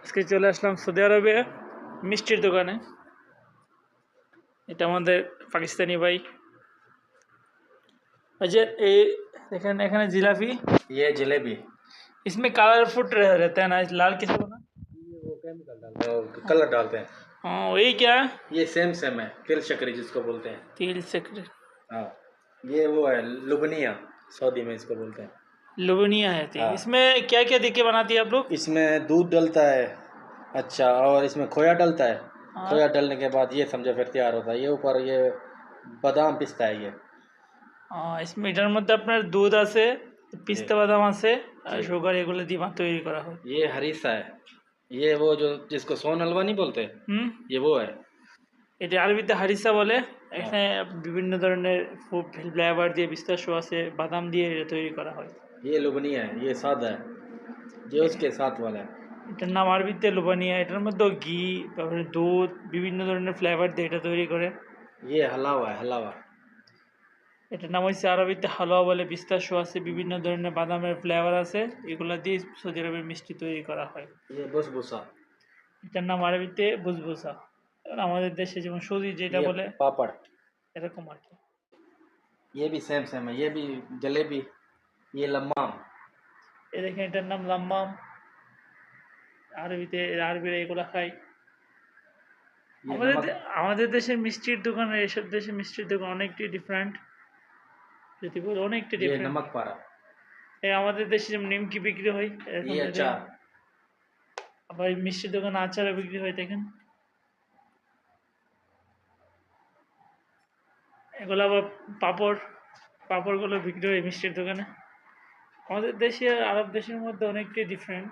আজকে চলে আসলাম সৌদি আরবে মিষ্টির দোকানে। এটা আমাদের পাকিস্তানি ভাই। अजय ये देखने एखाने जिलापी ये जलेबी। इसमें कलरफुल रहता है ना, लाल किस को ना। ये वो केमिकल डालते हैं, वो कलर डालते हैं। हाँ वही क्या है? ये सेम सेम है, तिल शक्करी जिसको बोलते हैं। तिल शक्कर हाँ, ये वो है लुबनिया, सऊदी में इसको बोलते हैं। लुबनिया है तिल। हाँ। इसमें क्या क्या देख के बनाती है आप लोग? इसमें दूध डलता है, अच्छा, और इसमें खोया डलता है। हाँ। खोया डलने के बाद ये समझो फिर तैयार होता है। ये ऊपर ये बादाम पिस्ता है ये। हाँ, इसमें এটার মধ্যে আপনার দুধ আছে, পিস্তা বাদাম আছে আর जी। সুগার, এগুলো দিয়ে তৈরি করা হয়। ये हरीसा है, ये वो जो जिसको सोन हलवा नहीं बोलते, ये वो है। এটা আরবিতে হারিসা বলে। এখানে বিভিন্ন ধরনের ফ্লেভার দিয়ে, পিস্তাশো আছে, বাদাম দিয়ে এটা তৈরি করা হয়। ये लुबनिया है, ये सादा है, ये उसके साथ वाला है। এটার নাম আরবিতে লোবানিয়া। এটার মধ্যে ঘি, তারপরে দুধ, বিভিন্ন ধরনের ফ্লেভার দিয়ে এটা তৈরি করে। ये हलावा है, हलावा। এটার নাম হচ্ছে আরবিতে হালুয়া বলে। পিস্তাশো আছে, বিভিন্ন ধরনের বাদামের ফ্লেভার আছে, এগুলো দিয়ে সৌদি আরবের মিষ্টি তৈরি করা হয়। ये बुसबुसा। এটার নাম আরবিতে বুসবুসা। আমাদের দেশে যেমন সুজি যেটা ये বলে पापड़। এরকম আর কি। ये भी सेम सेम है, ये भी जलेबी। ये लम्माम। এ দেখেন এটার নাম লাম্মাম। আরবিরা এগুলা খায়। ये আমাদের नमक। আমাদের দেশের মিষ্টির দোকান আর এসব দেশের মিষ্টির দোকান অনেকটাই ডিফারেন্ট। যদি বলি অনেকটা ये ডিফারেন্ট। नमक पारा। আমাদের দেশে যেমন নিমকি বিক্রি হয় এরকম ये এদের। अचार। আবার এই মিষ্টির দোকানে আচারও বিক্রি হয় দেখেন। এগুলো আবার পাঁপড়গুলো বিক্রি হয় মিষ্টির দোকানে। আমাদের দেশে আর আরব দেশের মধ্যে অনেকটাই ডিফারেন্ট।